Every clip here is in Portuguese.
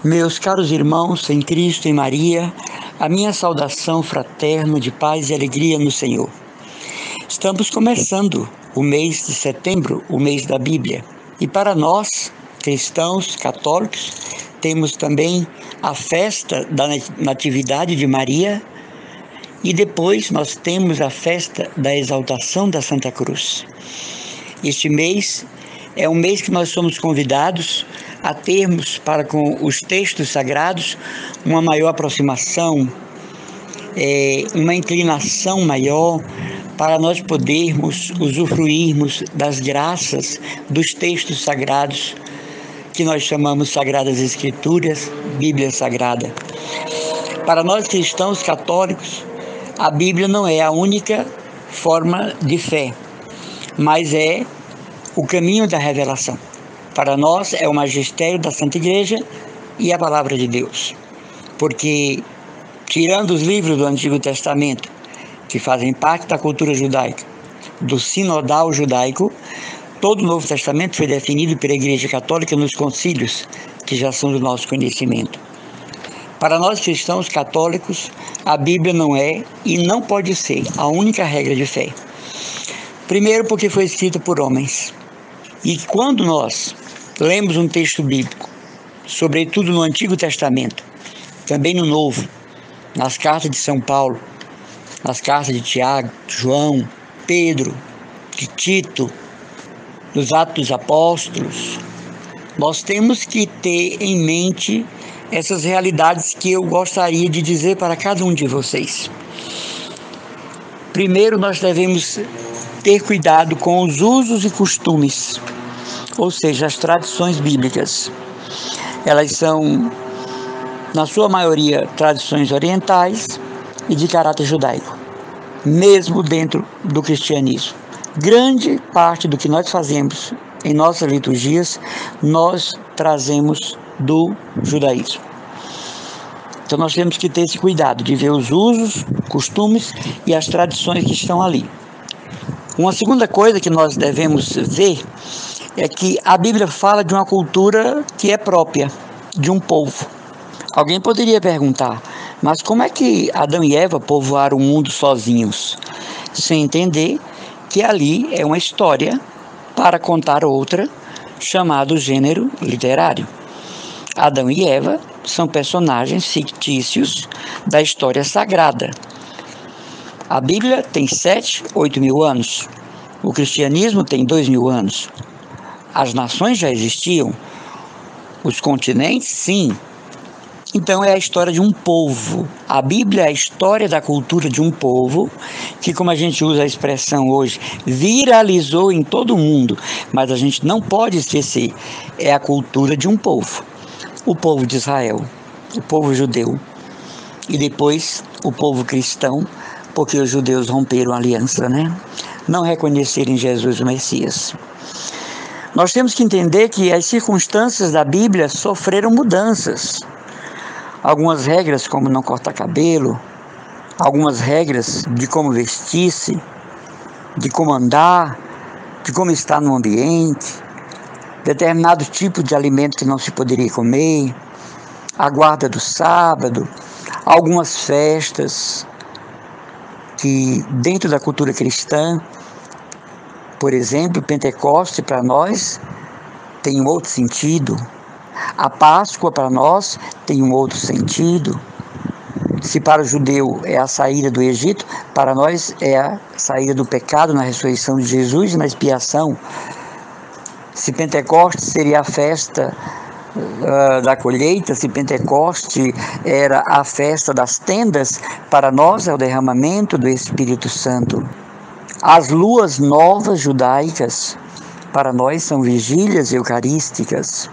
Meus caros irmãos em Cristo e Maria, a minha saudação fraterna de paz e alegria no Senhor. Estamos começando o mês de setembro, o mês da Bíblia. E para nós, cristãos, católicos, temos também a festa da Natividade de Maria e depois nós temos a festa da exaltação da Santa Cruz. Este mês é um mês que nós somos convidados a termos para com os textos sagrados uma maior aproximação, uma inclinação maior para nós podermos usufruirmos das graças dos textos sagrados que nós chamamos Sagradas Escrituras, Bíblia Sagrada. Para nós cristãos católicos, a Bíblia não é a única forma de fé, mas é o caminho da revelação. Para nós é o magistério da Santa Igreja e a palavra de Deus. Porque, tirando os livros do Antigo Testamento, que fazem parte da cultura judaica, do sinodal judaico, todo o Novo Testamento foi definido pela Igreja Católica nos concílios, que já são do nosso conhecimento. Para nós cristãos católicos, a Bíblia não é e não pode ser a única regra de fé. Primeiro, porque foi escrita por homens. E quando nós lemos um texto bíblico, sobretudo no Antigo Testamento, também no Novo, nas cartas de São Paulo, nas cartas de Tiago, João, Pedro, de Tito, nos Atos dos Apóstolos, nós temos que ter em mente essas realidades que eu gostaria de dizer para cada um de vocês. Primeiro, nós devemos ter cuidado com os usos e costumes, ou seja, as tradições bíblicas. Elas são, na sua maioria, tradições orientais e de caráter judaico, mesmo dentro do cristianismo. Grande parte do que nós fazemos em nossas liturgias, nós trazemos do judaísmo. Então nós temos que ter esse cuidado de ver os usos, costumes e as tradições que estão ali. Uma segunda coisa que nós devemos ver é que a Bíblia fala de uma cultura que é própria de um povo. Alguém poderia perguntar, mas como é que Adão e Eva povoaram o mundo sozinhos? Sem entender que ali é uma história para contar outra, chamado gênero literário. Adão e Eva são personagens fictícios da história sagrada. A Bíblia tem 7, 8 mil anos. O cristianismo tem 2.000 anos. As nações já existiam. Os continentes, sim. Então é a história de um povo. A Bíblia é a história da cultura de um povo que, como a gente usa a expressão hoje, viralizou em todo o mundo. Mas a gente não pode esquecer, é a cultura de um povo. O povo de Israel, o povo judeu e depois o povo cristão, porque os judeus romperam a aliança, né? Não reconhecerem Jesus o Messias. Nós temos que entender que as circunstâncias da Bíblia sofreram mudanças. Algumas regras, como não cortar cabelo, algumas regras de como vestir-se, de como andar, de como estar no ambiente, determinado tipo de alimento que não se poderia comer, a guarda do sábado, algumas festas que dentro da cultura cristã, por exemplo, Pentecoste para nós tem um outro sentido, a Páscoa para nós tem um outro sentido. Se para o judeu é a saída do Egito, para nós é a saída do pecado na ressurreição de Jesus e na expiação. Se Pentecoste seria a festa da colheita, se Pentecoste era a festa das tendas, para nós é o derramamento do Espírito Santo. As luas novas judaicas, para nós são vigílias eucarísticas.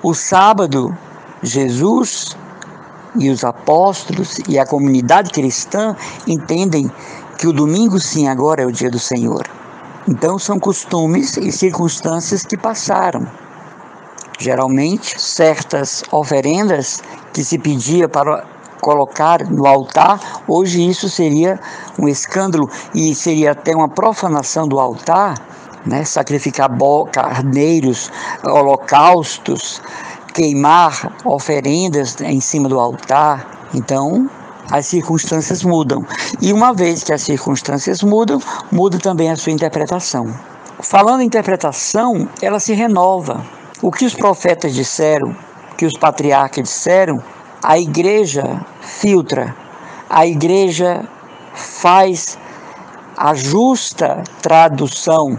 O sábado, Jesus e os apóstolos e a comunidade cristã entendem que o domingo, sim, agora é o dia do Senhor. Então são costumes e circunstâncias que passaram. Geralmente, certas oferendas que se pedia para colocar no altar, hoje isso seria um escândalo e seria até uma profanação do altar, né? Sacrificar carneiros, holocaustos, queimar oferendas em cima do altar, então as circunstâncias mudam. E uma vez que as circunstâncias mudam, muda também a sua interpretação. Falando em interpretação, ela se renova. O que os profetas disseram, o que os patriarcas disseram, a igreja filtra, a igreja faz a justa tradução,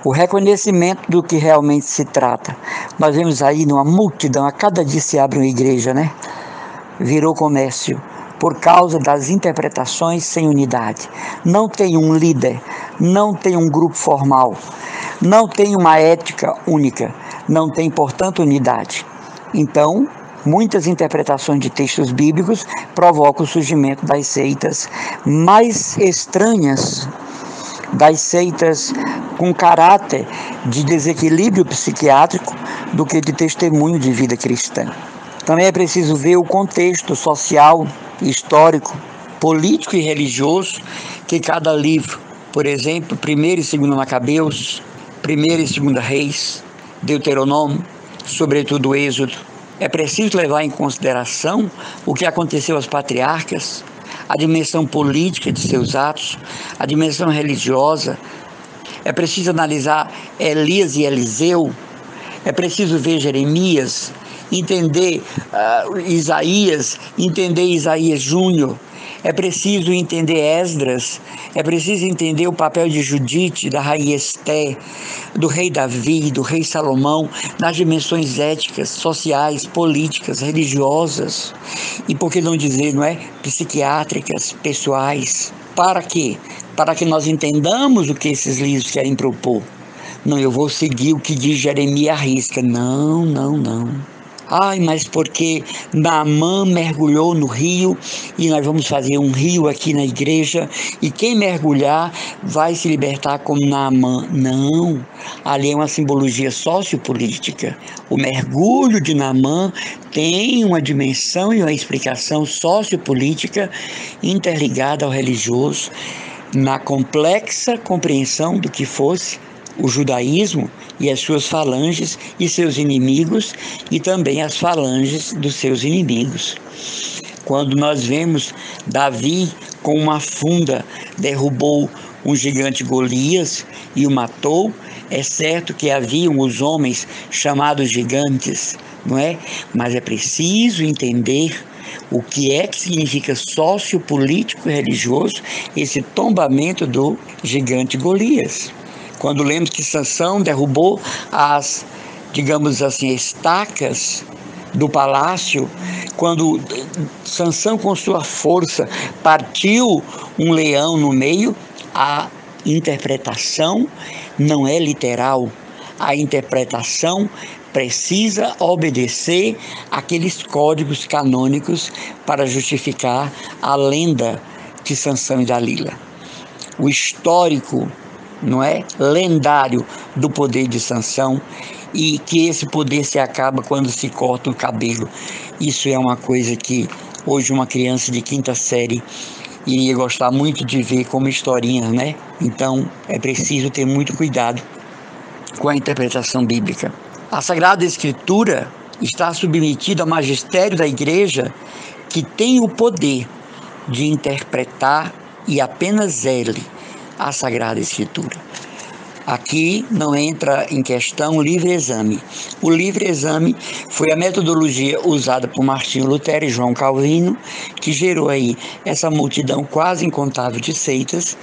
o reconhecimento do que realmente se trata. Nós vemos aí numa multidão, a cada dia se abre uma igreja, né? Virou comércio, por causa das interpretações sem unidade. Não tem um líder, não tem um grupo formal, não tem uma ética única, não tem, portanto, unidade. Então, muitas interpretações de textos bíblicos provocam o surgimento das seitas mais estranhas, das seitas com caráter de desequilíbrio psiquiátrico do que de testemunho de vida cristã. Também é preciso ver o contexto social, histórico, político e religioso que cada livro, por exemplo, 1º e 2º Macabeus, 1º e 2º Reis, Deuteronômio, sobretudo Êxodo. É preciso levar em consideração o que aconteceu aos patriarcas, a dimensão política de seus atos, a dimensão religiosa. É preciso analisar Elias e Eliseu, é preciso ver Jeremias, entender Isaías, entender Isaías Júnior. É preciso entender Esdras, é preciso entender o papel de Judite, da rainha Esté, do rei Davi, do rei Salomão, nas dimensões éticas, sociais, políticas, religiosas e, por que não dizer, não é, psiquiátricas, pessoais. Para quê? Para que nós entendamos o que esses livros querem propor. Não, eu vou seguir o que diz Jeremias à risca. Não, não, não. Ai, mas porque Naamã mergulhou no rio e nós vamos fazer um rio aqui na igreja e quem mergulhar vai se libertar como Naamã. Não, ali é uma simbologia sociopolítica. O mergulho de Naamã tem uma dimensão e uma explicação sociopolítica interligada ao religioso na complexa compreensão do que fosse o judaísmo e as suas falanges e seus inimigos e também as falanges dos seus inimigos. Quando nós vemos Davi com uma funda derrubou um gigante Golias e o matou, é certo que haviam os homens chamados gigantes, não é? Mas é preciso entender o que é que significa sociopolítico e religioso esse tombamento do gigante Golias. Quando lemos que Sansão derrubou as, digamos assim, estacas do palácio, quando Sansão com sua força partiu um leão no meio, a interpretação não é literal, a interpretação precisa obedecer aqueles códigos canônicos para justificar a lenda de Sansão e Dalila. O histórico, não é, lendário do poder de Sansão e que esse poder se acaba quando se corta o cabelo. Isso é uma coisa que hoje uma criança de 5ª série iria gostar muito de ver como historinha, né? Então é preciso ter muito cuidado com a interpretação bíblica. A Sagrada Escritura está submetida ao magistério da Igreja, que tem o poder de interpretar e apenas ele a Sagrada Escritura. Aqui não entra em questão o livre exame. O livre exame foi a metodologia usada por Martinho Lutero e João Calvino, que gerou aí essa multidão quase incontável de seitas,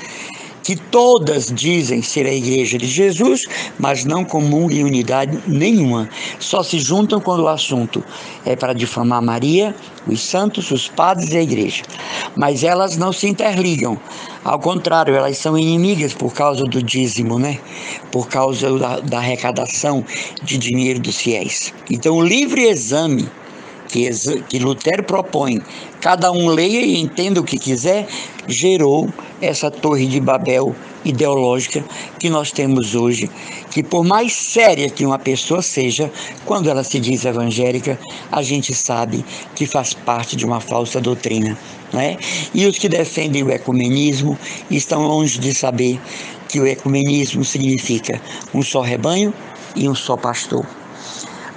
que todas dizem ser a Igreja de Jesus, mas não comungam em unidade nenhuma. Só se juntam quando o assunto é para difamar Maria, os santos, os padres e a Igreja. Mas elas não se interligam. Ao contrário, elas são inimigas por causa do dízimo, né? Por causa da arrecadação de dinheiro dos fiéis. Então, o livre exame que Lutero propõe, cada um leia e entenda o que quiser, gerou essa torre de Babel ideológica que nós temos hoje, que por mais séria que uma pessoa seja, quando ela se diz evangélica, a gente sabe que faz parte de uma falsa doutrina, não é? E os que defendem o ecumenismo estão longe de saber que o ecumenismo significa um só rebanho e um só pastor.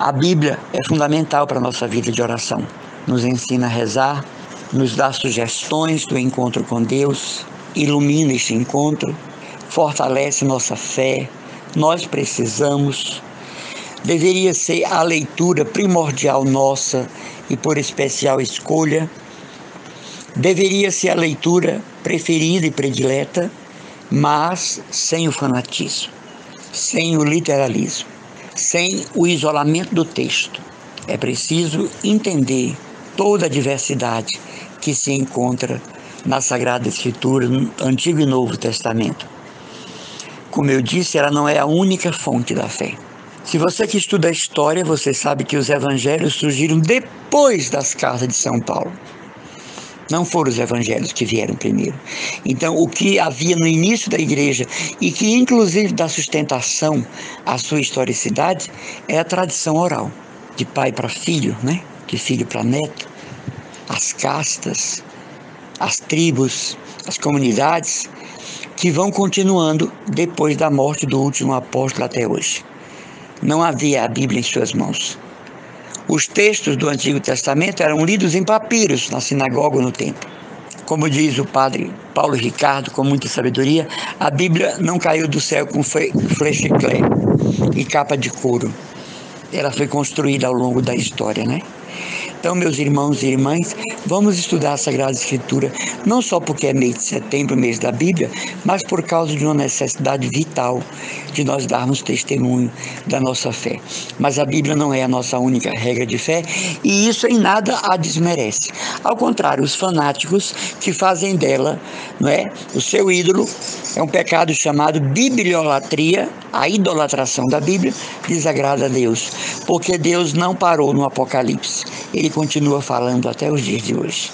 A Bíblia é fundamental para a nossa vida de oração. Nos ensina a rezar, nos dá sugestões do encontro com Deus, ilumina esse encontro, fortalece nossa fé. Nós precisamos. Deveria ser a leitura primordial nossa e por especial escolha. Deveria ser a leitura preferida e predileta, mas sem o fanatismo, sem o literalismo, sem o isolamento do texto. É preciso entender toda a diversidade que se encontra na Sagrada Escritura, no Antigo e Novo Testamento. Como eu disse, ela não é a única fonte da fé. Se você que estuda a história, você sabe que os evangelhos surgiram depois das cartas de São Paulo. Não foram os evangelhos que vieram primeiro. Então, o que havia no início da igreja e que inclusive dá sustentação à sua historicidade é a tradição oral, de pai para filho, né? De filho para neto, as castas, as tribos, as comunidades que vão continuando depois da morte do último apóstolo até hoje. Não havia a Bíblia em suas mãos. Os textos do Antigo Testamento eram lidos em papiros na sinagoga ou no templo. Como diz o padre Paulo Ricardo, com muita sabedoria, a Bíblia não caiu do céu com flechiclé e capa de couro. Ela foi construída ao longo da história, né? Então, meus irmãos e irmãs, vamos estudar a Sagrada Escritura, não só porque é mês de setembro, mês da Bíblia, mas por causa de uma necessidade vital de nós darmos testemunho da nossa fé. Mas a Bíblia não é a nossa única regra de fé e isso em nada a desmerece. Ao contrário, os fanáticos que fazem dela, não é, o seu ídolo, é um pecado chamado bibliolatria, a idolatração da Bíblia, desagrada a Deus, porque Deus não parou no Apocalipse. Ele continua falando até os dias de hoje.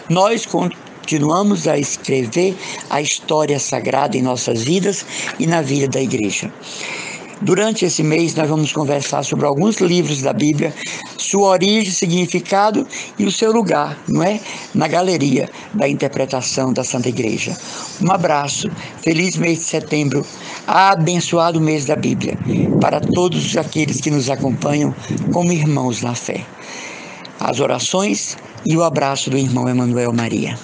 Nós continuamos a escrever a história sagrada em nossas vidas e na vida da igreja. Durante esse mês nós vamos conversar sobre alguns livros da Bíblia, sua origem, significado e o seu lugar, não é? Na galeria da interpretação da Santa Igreja. Um abraço, feliz mês de setembro, abençoado mês da Bíblia, para todos aqueles que nos acompanham como irmãos na fé. As orações e o abraço do irmão Emanuel Maria.